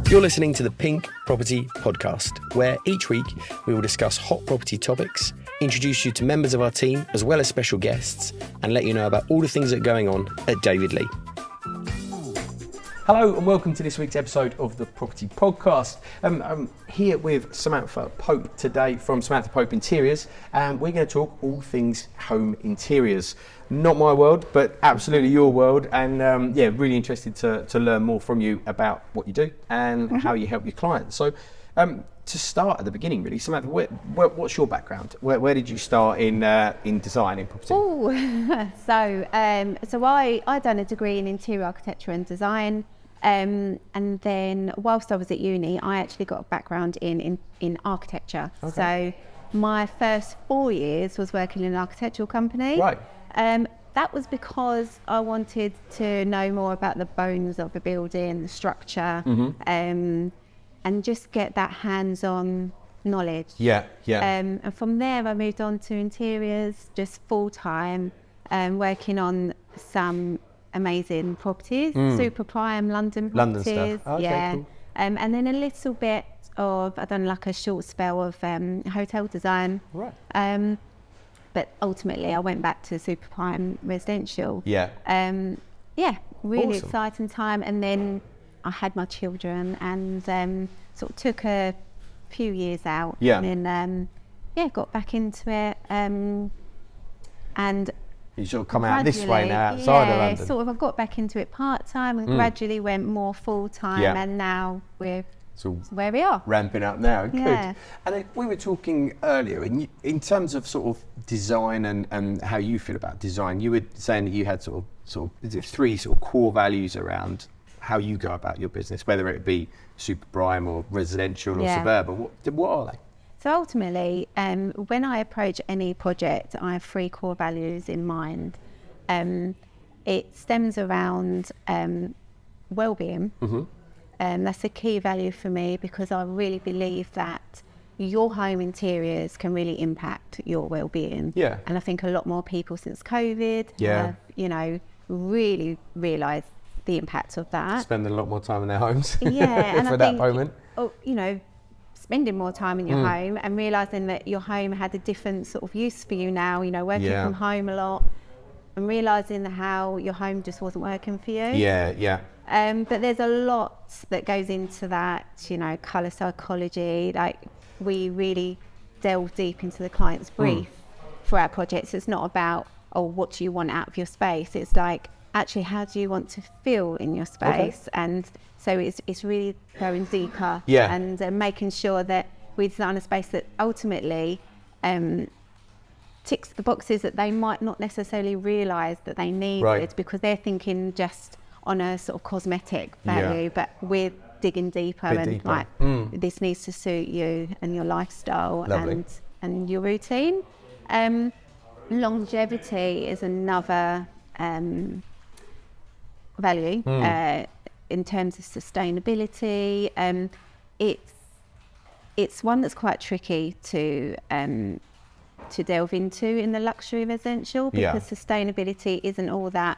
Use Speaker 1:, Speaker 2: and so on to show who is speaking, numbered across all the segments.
Speaker 1: You're listening to the Pink Property Podcast, where each week we will discuss hot property topics, introduce you to members of our team as well as special guests, and let you know about all the things that are going on at David Lee. Hello and welcome to this week's episode of the Property Podcast. I'm here with Samantha Pope today from Samantha Pope Interiors, and we're going to talk all things home interiors. Not my world, but absolutely your world, and really interested to learn more from you about what you do and how you help your clients. So to start at the beginning, really, Samantha, what's your background? Where did you start in design in property?
Speaker 2: So I done a degree in interior architecture and design. And then whilst I was at uni, I actually got a background in architecture.
Speaker 1: Okay.
Speaker 2: So my first 4 years was working in an architectural company.
Speaker 1: Right.
Speaker 2: That was because I wanted to know more about the bones of a building, the structure, and just get that hands-on knowledge.
Speaker 1: Yeah.
Speaker 2: And from there I moved on to interiors, just full-time, working on some amazing properties, super prime London properties.
Speaker 1: London stuff. Okay, cool.
Speaker 2: And then a little bit of, I've done like a short spell of hotel design.
Speaker 1: Right.
Speaker 2: But ultimately I went back to super prime residential.
Speaker 1: Yeah.
Speaker 2: Really
Speaker 1: Awesome.
Speaker 2: exciting time. And then I had my children and sort of took a few years out.
Speaker 1: Yeah.
Speaker 2: And then got back into it. And
Speaker 1: You sort of come out this way now, outside of London.
Speaker 2: Sort of. I got back into it part-time and gradually went more full-time, and now we're where we are.
Speaker 1: Ramping up now, good.
Speaker 2: Yeah.
Speaker 1: And then we were talking earlier, in terms of sort of design and how you feel about design, you were saying that you had sort of is it three sort of core values around how you go about your business, whether it be super prime or residential or suburban. What are they?
Speaker 2: So ultimately, when I approach any project, I have three core values in mind. It stems around well-being. That's a key value for me because I really believe that your home interiors can really impact your well-being.
Speaker 1: Yeah.
Speaker 2: And I think a lot more people since COVID have, really realised the impact of that.
Speaker 1: Spending a lot more time in their homes.
Speaker 2: Yeah, and
Speaker 1: for
Speaker 2: I
Speaker 1: that
Speaker 2: think,
Speaker 1: moment.
Speaker 2: Spending more time in your home and realising that your home had a different sort of use for you now, working from home a lot and realising how your home just wasn't working for you.
Speaker 1: Yeah.
Speaker 2: But there's a lot that goes into that, colour psychology. Like we really delve deep into the client's brief for our projects. It's not about, what do you want out of your space? It's like, actually, how do you want to feel in your space? And so it's really going deeper and making sure that we design a space that ultimately ticks the boxes that they might not necessarily realise that they needed because they're thinking just on a sort of cosmetic value, but we're digging deeper this needs to suit you and your lifestyle and your routine. Longevity is another value in terms of sustainability. It's one that's quite tricky to delve into in the luxury residential because sustainability isn't all that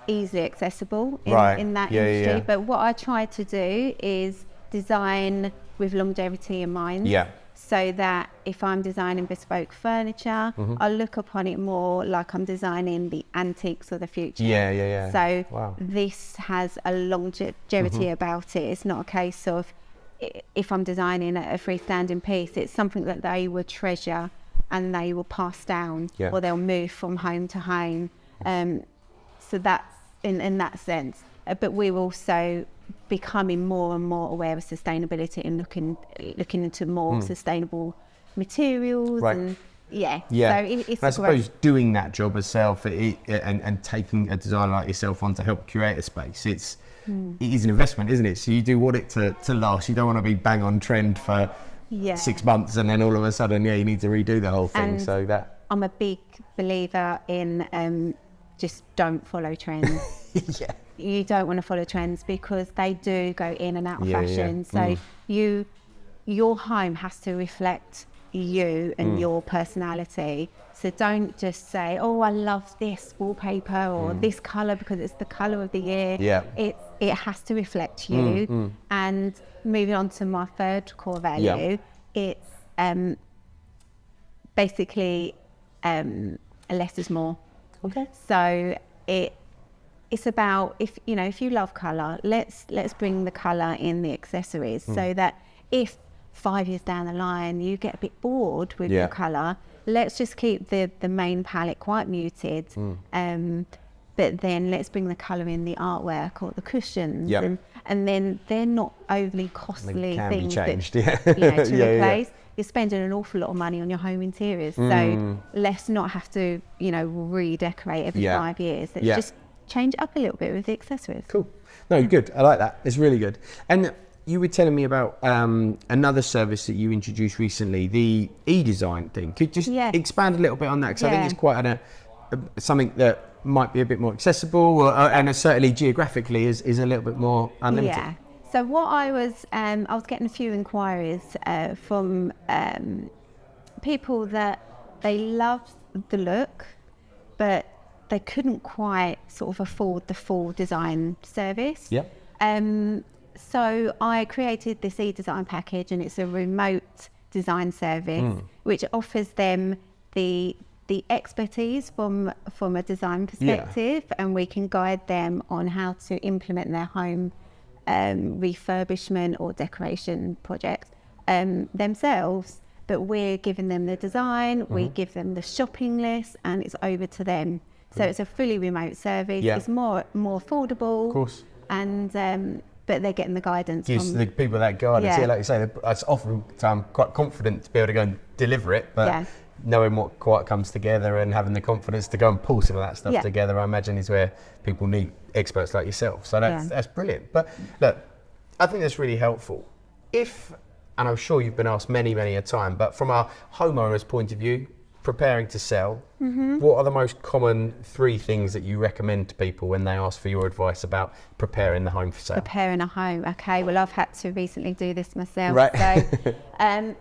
Speaker 2: easily accessible in that industry. But what I try to do is design with longevity in mind. So that if I'm designing bespoke furniture, I look upon it more like I'm designing the antiques of the future. So this has a longevity about it. It's not a case of if I'm designing a freestanding piece, it's something that they will treasure and they will pass down or they'll move from home to home. So that's in that sense. But we're also becoming more and more aware of sustainability and looking into more sustainable materials and so it's
Speaker 1: I suppose doing that job yourself and taking a designer like yourself on to help curate a space, it is an investment, isn't it? So you do want it to last. You don't want to be bang on trend for 6 months and then all of a sudden you need to redo the whole thing.
Speaker 2: And I'm a big believer in just don't follow trends. You don't want to follow trends because they do go in and out of fashion. So your home has to reflect you and your personality. So don't just say, oh, I love this wallpaper or this colour because it's the colour of the year.
Speaker 1: Yeah.
Speaker 2: It has to reflect you. And moving on to my third core value, it's basically less is more.
Speaker 1: Okay.
Speaker 2: So it's about, if you love colour, let's bring the colour in the accessories so that if 5 years down the line you get a bit bored with your colour, let's just keep the main palette quite muted. But then let's bring the colour in the artwork or the cushions, and then they're not overly costly things
Speaker 1: be changed.
Speaker 2: to replace. You're spending an awful lot of money on your home interiors, so let's not have to redecorate every 5 years. Let's just change it up a little bit with the accessories.
Speaker 1: Cool. No, good. I like that. It's really good. And you were telling me about another service that you introduced recently, the e-design thing. Could you just expand a little bit on that? Because I think it's quite something that might be a bit more accessible, and certainly geographically is a little bit more unlimited.
Speaker 2: Yeah. So what I was getting a few inquiries from people that they loved the look, but they couldn't quite sort of afford the full design service. So I created this e-design package, and it's a remote design service which offers them the expertise from a design perspective, and we can guide them on how to implement their home refurbishment or decoration projects themselves. But we're giving them the design, we give them the shopping list, and it's over to them. So it's a fully remote service. It's more affordable,
Speaker 1: of course,
Speaker 2: and but they're getting the guidance.
Speaker 1: Gives the people that guidance. Yeah, like you say, it's often I'm quite confident to be able to go and deliver it, but knowing what quite comes together and having the confidence to go and pull some of that stuff together, I imagine, is where people need experts like yourself. So that's brilliant. But look, I think that's really helpful. And I'm sure you've been asked many a time, but from a homeowner's point of view, preparing to sell, what are the most common 3 things that you recommend to people when they ask for your advice about preparing the home for sale?
Speaker 2: Preparing a home. Okay, well, I've had to recently do this myself.
Speaker 1: Right.
Speaker 2: So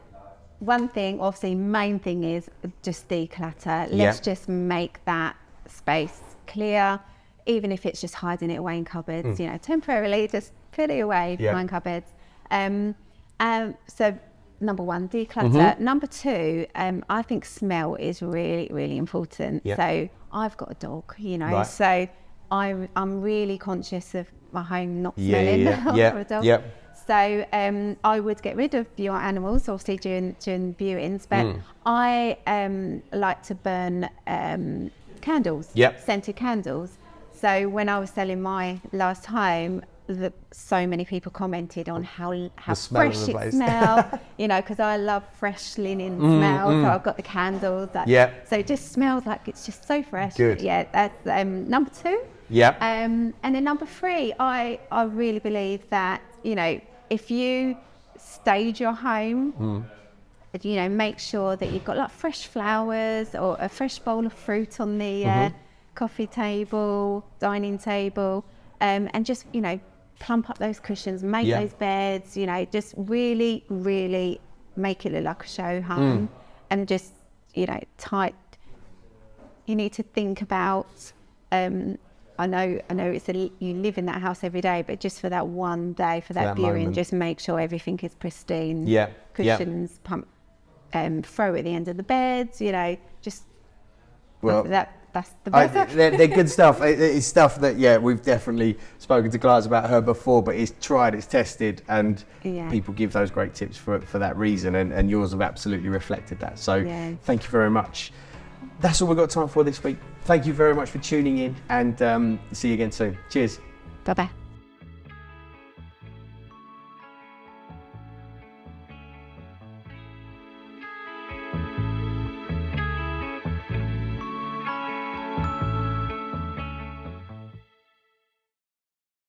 Speaker 2: one thing, obviously main thing, is just declutter. Let's just make that space clear, even if it's just hiding it away in cupboards, temporarily just put it away behind cupboards. So number 1, declutter. Number 2, I think smell is really, really important. So I've got a dog, so I'm really conscious of my home not smelling for a dog. So I would get rid of your animals, obviously during viewings, but I like to burn candles, scented candles. So when I was selling my last home, so many people commented on how fresh it smelled, because I love fresh linen smell. So I've got the candles. So it just smells like it's just so fresh.
Speaker 1: Good.
Speaker 2: Yeah, that's number 2. And then number 3, I really believe that, if you stage your home, make sure that you've got like fresh flowers or a fresh bowl of fruit on the coffee table, dining table, and just, plump up those cushions, make those beds, just really, really make it look like a show home, and just, tight. You need to think about, I know you live in that house every day, but just for that one day, for that viewing, moment, just make sure everything is pristine. Cushions, pump, throw at the end of the beds, just that's the best.
Speaker 1: They're good stuff. It's stuff that we've definitely spoken to clients about her before, but it's tried, it's tested, and people give those great tips for that reason, and yours have absolutely reflected that. So thank you very much. That's all we've got time for this week. Thank you very much for tuning in, and see you again soon. Cheers.
Speaker 2: Bye-bye.